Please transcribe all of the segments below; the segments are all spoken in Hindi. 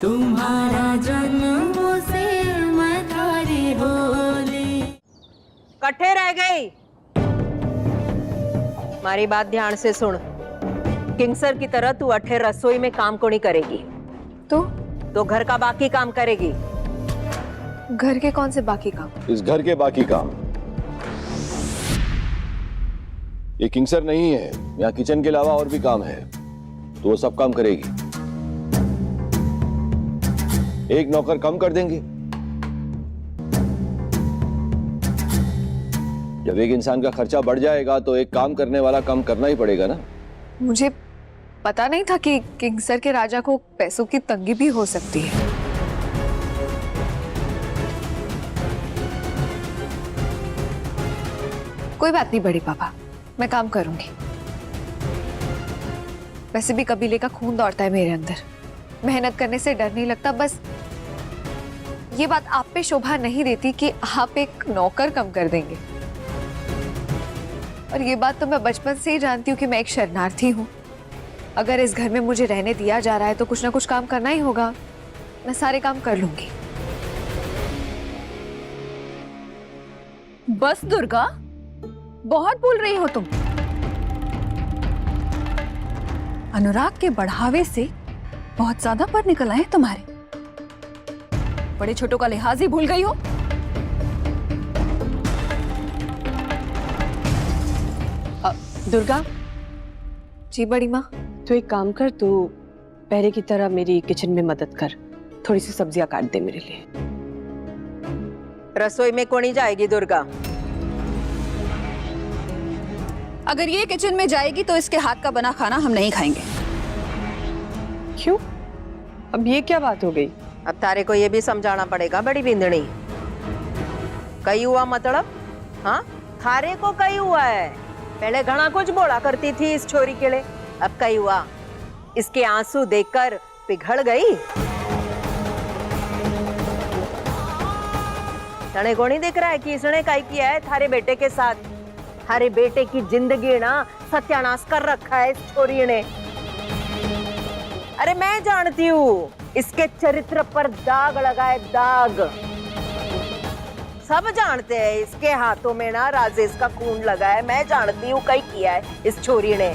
तुम्हारा जन्म से मैं थारी होली। कट्ठे रह गई। हमारी बात ध्यान से सुन। किंगसर की तरह तू अठे रसोई में काम को नहीं करेगी। तो घर का बाकी काम करेगी। घर के कौन से बाकी काम? इस घर के बाकी काम। ये किंगसर नहीं है, यहाँ किचन के अलावा और भी काम है, तो वो सब काम करेगी। एक नौकर कम कर देंगे। जब एक इंसान का खर्चा बढ़ जाएगा तो एक काम करने वाला कम करना ही पड़ेगा ना। मुझे पता नहीं था कि किंगसर के राजा को पैसों की तंगी भी हो सकती है। कोई बात नहीं बड़ी पापा, मैं काम करूंगी। वैसे भी कबीले का खून दौड़ता है मेरे अंदर, मेहनत करने से डर नहीं लगता। बस ये बात आप पे शोभा नहीं देती कि आप एक नौकर कम कर देंगे। और ये बात तो मैं बचपन से ही जानती हूँ कि मैं एक शरणार्थी हूँ। अगर इस घर में मुझे रहने दिया जा रहा है तो कुछ ना कुछ काम करना ही होगा। मैं सारे काम कर लूंगी। बस दुर्गा, बहुत बोल रही हो तुम। अनुराग के बढ़ावे से बहुत ज्यादा पर निकल आए तुम्हारे। बड़े छोटों का लिहाज ही भूल गई हो। दुर्गा, जी बड़ी माँ। तू एक काम कर, तू पहले की तरह मेरी किचन में मदद कर। थोड़ी सी सब्जियां काट दे मेरे लिए। रसोई में कौन ही जाएगी दुर्गा? अगर ये किचन में जाएगी तो इसके हाथ का बना खाना हम नहीं खाएंगे। क्यों? अब ये क्या बात हो गई? अब तारे को ये भी समझाना पड़ेगा बड़ी बिंदनी। कई हुआ मतलब? हाँ, थारे को कई हुआ है। पहले घना कुछ बोला करती थी इस छोरी के लिए, अब कई हुआ। इसके आंसू देखकर पिघल गई। तने को नहीं दिख रहा है कि इसने कई किया है थारे बेटे के साथ? थारे बेटे की जिंदगी ना सत्यानाश कर रखा है इस छोरी ने। अरे मैं जानती हूँ, इसके चरित्र पर दाग लगा है, दाग। सब जानते हैं इसके हाथों में ना राजेश का खून लगा है। मैं जानती हूँ कई किया है इस छोरी ने।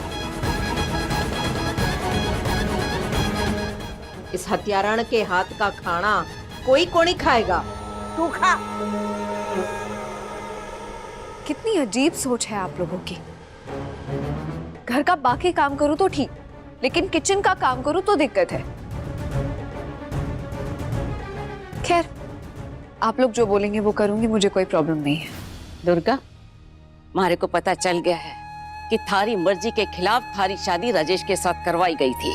इस हत्यारण के हाथ का खाना कोई को नहीं खाएगा। तू खा। कितनी अजीब सोच है आप लोगों की। घर का बाकी काम करूं तो ठीक, लेकिन किचन का काम करूं तो दिक्कत है। खैर, आप लोग जो बोलेंगे वो करूंगी, मुझे कोई प्रॉब्लम नहीं है। दुर्गा, हमारे को पता चल गया है कि थारी मर्जी के खिलाफ थारी शादी राजेश के साथ करवाई गई थी।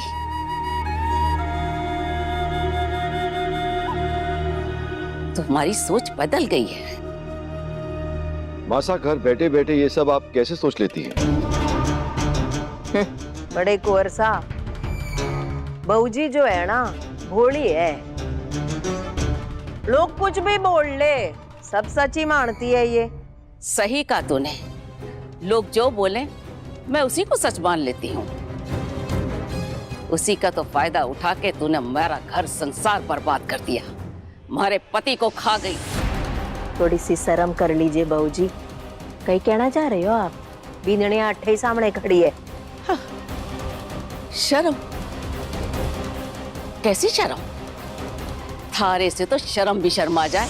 तो हमारी सोच बदल गई है। मासा, घर बैठे बैठे ये सब आप कैसे सोच लेती हैं? बड़े कुंवर सा, बहूजी जो है ना भोली है। लोग कुछ भी बोल ले, सब सच ही मानती है ये। सही कहा तूने। लोग जो बोले मैं उसी को सच मान लेती हूँ। उसी का तो फायदा उठा के तूने मेरा घर संसार बर्बाद कर दिया, हमारे पति को खा गई। थोड़ी सी शर्म कर लीजिए बहूजी। कहीं कहना चाह रहे हो आप? बिंदनिया अट्ठे ही सामने खड़ी है। हाँ। शर्म? कैसी शर्म? थारे से तो शर्म भी शर्मा जाए।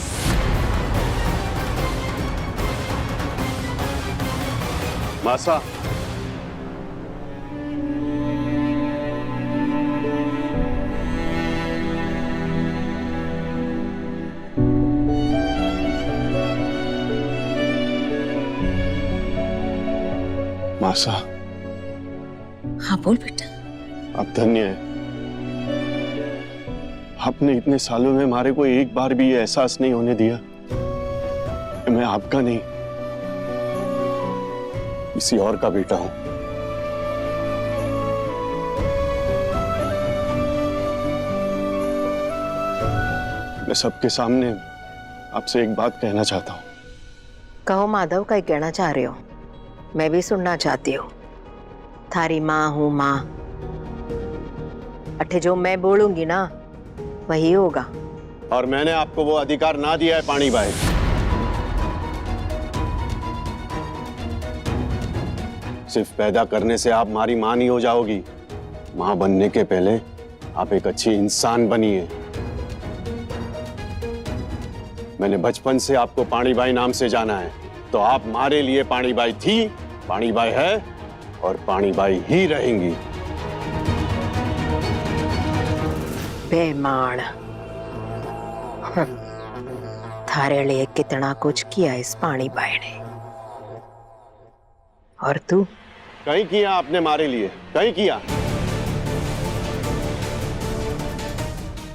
मासा, मासा। हाँ बोल बेटा। आप धन्य है। आपने इतने सालों में हमारे को एक बार भी ये एहसास नहीं होने दिया कि मैं आपका नहीं, किसी और का बेटा हूं। मैं सबके सामने आपसे एक बात कहना चाहता हूं। कहो माधव, कहीं कहना चाह रहे हो? मैं भी सुनना चाहती हूँ। थारी माँ हूँ माँ। अठे जो मैं बोलूंगी ना वही होगा। और मैंने आपको वो अधिकार ना दिया है पानी बाई। सिर्फ पैदा करने से आप हमारी मां नहीं हो जाओगी। मां बनने के पहले आप एक अच्छी इंसान बनिए। मैंने बचपन से आपको पानी बाई नाम से जाना है, तो आप हमारे लिए पानी बाई थी, पानी बाई है और पानी बाई ही रहेंगी। बेमान, थारे लिए कितना कुछ किया इस पानी बाई ने, और तू? कहीं किया आपने हमारे लिए, कहीं किया।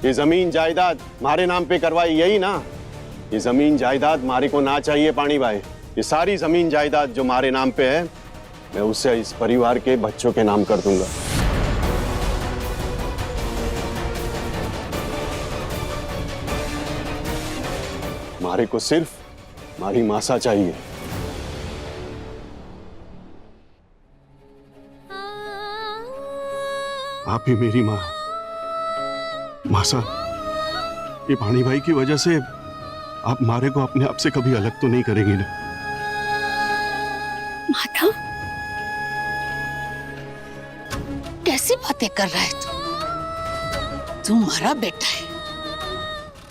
ये जमीन जायदाद हमारे नाम पे करवाई, यही ना? ये जमीन जायदाद हमारे को ना चाहिए पानी बाई। ये सारी जमीन जायदाद जो हमारे नाम पे है, मैं उसे इस परिवार के बच्चों के नाम कर दूंगा। हमारे को सिर्फ हमारी मासा चाहिए। आप ही मेरी माँ। मासा, ये पानी भाई की वजह से आप हमारे को अपने आप से कभी अलग तो नहीं करेंगी ना? माधव, कैसी बातें कर रहा है तू? हमारा बेटा है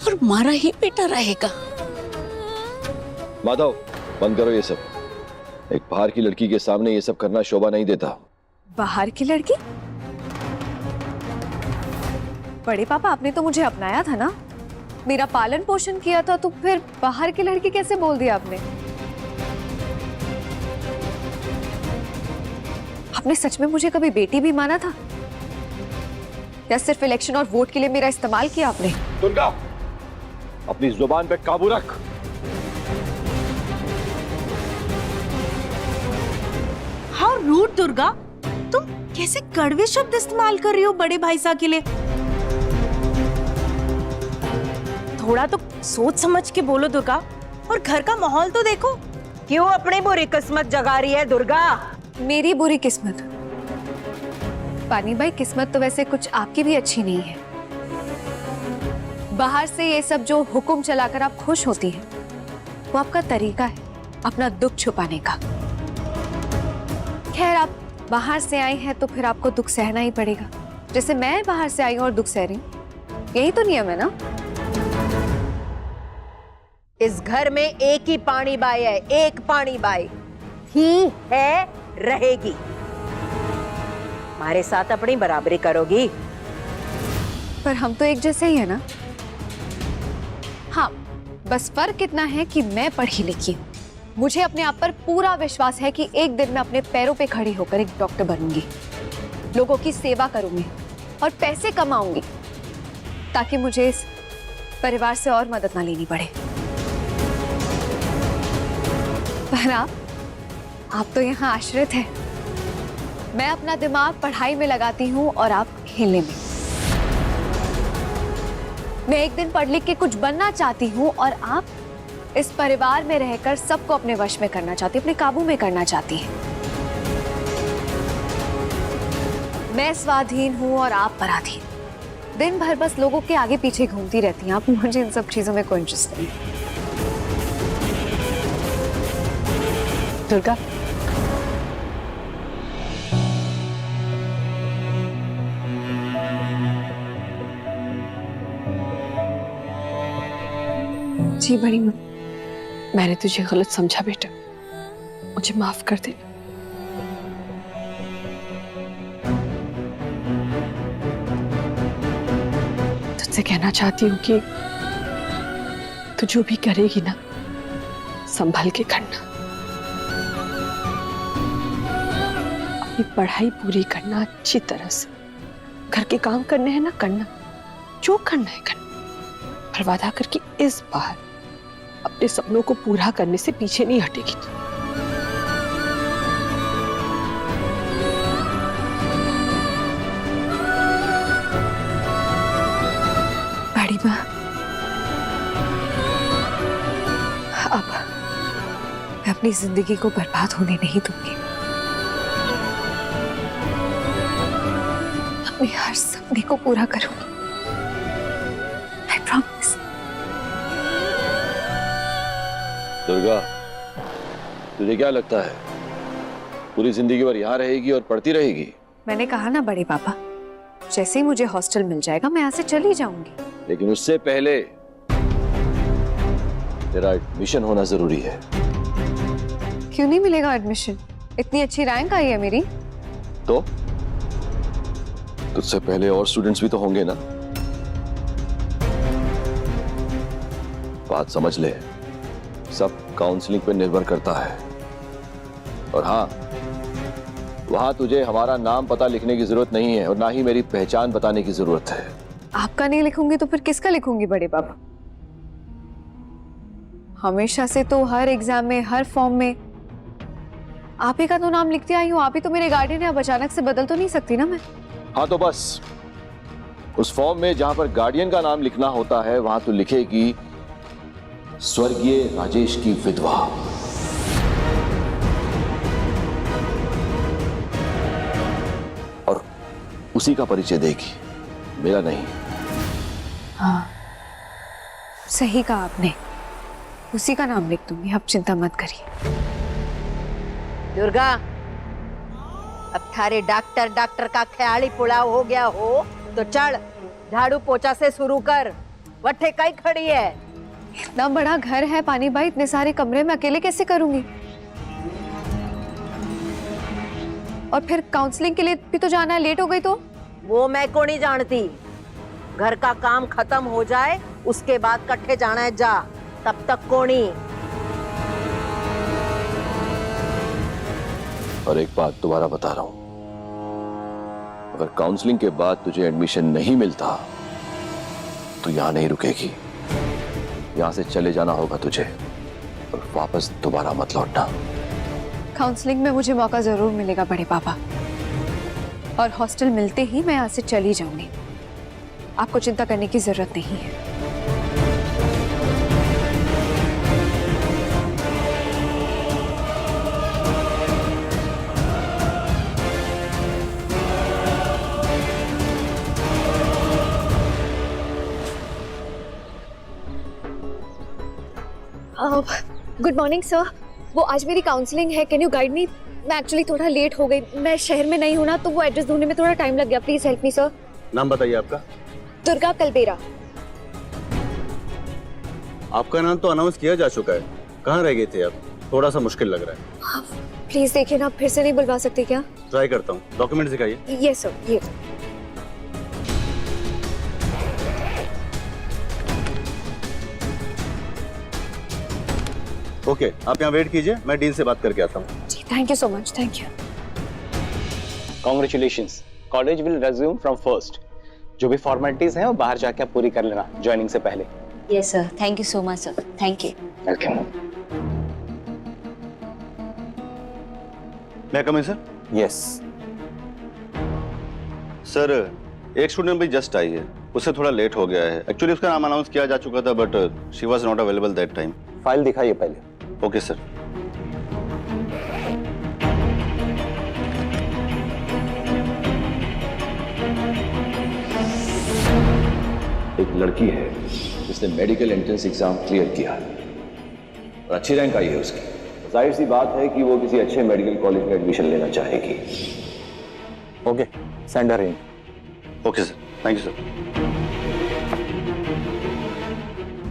और हमारा ही बेटा रहेगा। माधव, बंद करो ये सब। एक बाहर की लड़की के सामने ये सब करना शोभा नहीं देता। बाहर की लड़की? बड़े पापा, आपने तो मुझे अपनाया था ना, मेरा पालन पोषण किया था, तो फिर बाहर की लड़की कैसे बोल दिया आपने? आपने सच में मुझे कभी बेटी भी माना था, या सिर्फ इलेक्शन और वोट के लिए मेरा इस्तेमाल किया आपने? दुर्गा, अपनी जुबान पे काबू रख। हाउ रूड दुर्गा, तुम कैसे कड़वे शब्द इस्तेमाल कर रही हो बड़े भाई साहब के लिए? थोड़ा तो सोच समझ के बोलो दुर्गा, और घर का माहौल तो देखो। क्यों अपनी बुरी किस्मत जगा रही है दुर्गा? मेरी बुरी किस्मत? पानी भाई, किस्मत तो वैसे कुछ आपकी भी अच्छी नहीं है। बाहर से ये सब जो हुक्म चलाकर आप खुश होती हैं, वो आपका तरीका है अपना दुख छुपाने का। खैर, आप बाहर से आई हैं तो फिर आपको दुख सहना ही पड़ेगा, जैसे मैं बाहर से आई हूं और दुख सह रही हूं। यही तो नियम है ना? इस घर में एक ही पानी बाई है, एक पानी बाई ही है, रहेगी। हमारे साथ अपनी बराबरी करोगी? पर हम तो एक जैसे ही है ना? हाँ, बस फर्क इतना है कि मैं पढ़ी लिखी हूँ। मुझे अपने आप पर पूरा विश्वास है कि एक दिन मैं अपने पैरों पे खड़ी होकर एक डॉक्टर बनूंगी, लोगों की सेवा करूंगी और पैसे कमाऊंगी, ताकि मुझे इस परिवार से और मदद ना लेनी पड़े। पर आप तो यहाँ आश्रित हैं। मैं अपना दिमाग पढ़ाई में लगाती हूँ और आप खेलने में। मैं एक दिन पढ़ लिख के कुछ बनना चाहती हूँ और आप इस परिवार में रहकर सबको अपने वश में करना चाहती, अपने काबू में करना चाहती हैं। मैं स्वाधीन हूँ और आप पराधीन। दिन भर बस लोगों के आगे पीछे घूमती रहती हैं आप। मुझे इन सब चीजों में कोई इंटरेस्ट नहीं। दुर्गा, जी बड़ी माँ। मैंने तुझे गलत समझा बेटा, मुझे माफ कर दे। तुझसे कहना चाहती हूँ कि तू जो भी करेगी ना, संभल के करना। अपनी पढ़ाई पूरी करना अच्छी तरह से। घर के काम करने हैं ना, करना। जो करना है करना। पर वादा कर कि इस बार अपने सपनों को पूरा करने से पीछे नहीं हटेगी तू। बड़ी माँ, अब मैं अपनी जिंदगी को बर्बाद होने नहीं दूंगी। अपने हर सपने को पूरा करूंगी। प्रॉमिस। दुर्गा, तुझे क्या लगता है पूरी जिंदगी भर यहाँ रहेगी और पढ़ती रहेगी? मैंने कहा ना बड़े पापा, जैसे ही मुझे हॉस्टल मिल जाएगा मैं यहाँ से चली जाऊंगी। लेकिन उससे पहले तेरा एडमिशन होना जरूरी है। क्यों नहीं मिलेगा एडमिशन? इतनी अच्छी रैंक आई है मेरी। तो तुझसे पहले और स्टूडेंट्स भी तो होंगे ना? बात समझ ले, सब काउंसलिंग पे निर्भर करता है। और हाँ, वहां तुझे हमारा नाम पता लिखने की जरूरत नहीं है और ना ही मेरी पहचान बताने की जरूरत है। आपका नहीं लिखूंगी तो फिर किसका लिखूंगी बड़े पापा? हमेशा से तो हर एग्जाम में, हर फॉर्म में आप ही का तो नाम लिखती आई हूँ। आप ही तो मेरे गार्डियन है, अब अचानक से बदल तो नहीं सकती ना मैं। हाँ तो बस उस फॉर्म में जहां पर गार्डियन का नाम लिखना होता है वहां तो लिखेगी स्वर्गीय राजेश की विधवा। और उसी का परिचय देगी, मेरा नहीं। हाँ, सही कहा आपने, उसी का नाम लिख दूंगी, आप चिंता मत करिए। दुर्गा, अब थारे डॉक्टर डॉक्टर का ख्याल ही पुलाव हो गया हो तो चढ़, झाड़ू पोछा से शुरू कर। वट्ठे कई खड़ी है? इतना बड़ा घर है पानी भाई, इतने सारे कमरे में अकेले कैसे करूंगी? और फिर काउंसलिंग के लिए भी तो जाना है, लेट हो गई तो? वो मैं को नहीं जानती। घर का काम खत्म हो जाए उसके बाद कट्ठे जाना है जा, तब तक को नहीं। और एक बात दोबारा बता रहा हूं, अगर काउंसलिंग के बाद तुझे एडमिशन नहीं मिलता तो यहां नहीं रुकेगी, यहां से चले जाना होगा तुझे और वापस दोबारा मत लौटना। काउंसलिंग में मुझे मौका जरूर मिलेगा बड़े पापा, और हॉस्टल मिलते ही मैं यहाँ से चली जाऊंगी। आपको चिंता करने की जरूरत नहीं है। गुड मॉर्निंग सर, वो आज मेरी काउंसलिंग है, कैन यू गाइड मी? मैं एक्चुअली थोड़ा लेट हो गई, मैं शहर में नहीं हूँ ना, तो वो एड्रेस ढूंढने में थोड़ा टाइम लग गया। Please help me sir. नाम बताइए आपका। दुर्गा कलबेरा। आपका नाम तो अनाउंस किया जा चुका है, कहाँ रह गए थे आप? थोड़ा सा मुश्किल लग रहा है। प्लीज देखिए ना, फिर से नहीं बुलवा सकते क्या? ट्राई करता हूँ, डॉक्यूमेंट दिखाइए। यस सर, ये ओके, आप यहाँ वेट कीजिए, मैं डीन से बात करके आता हूँ। जी, thank you so much, thank you. Congratulations, college will resume from first. जो भी फॉर्मेलिटीज हैं वो बाहर जाके आप पूरी कर लेना ज्वाइनिंग से पहले। Yes sir, thank you so much sir, thank you. Welcome. मैं कम इन सर? यस सर, एक स्टूडेंट भी जस्ट आई है, उससे थोड़ा लेट हो गया है। एक्चुअली उसका नाम अनाउंस किया जा चुका था but she was not available that time. File दिखाइए पहले। Okay sir. एक लड़की है जिसने मेडिकल एंट्रेंस एग्जाम क्लियर किया और अच्छी रैंक आई है उसकी। जाहिर सी बात है कि वो किसी अच्छे मेडिकल कॉलेज में एडमिशन लेना चाहेगी। Okay, send her in. Okay sir, thank you sir.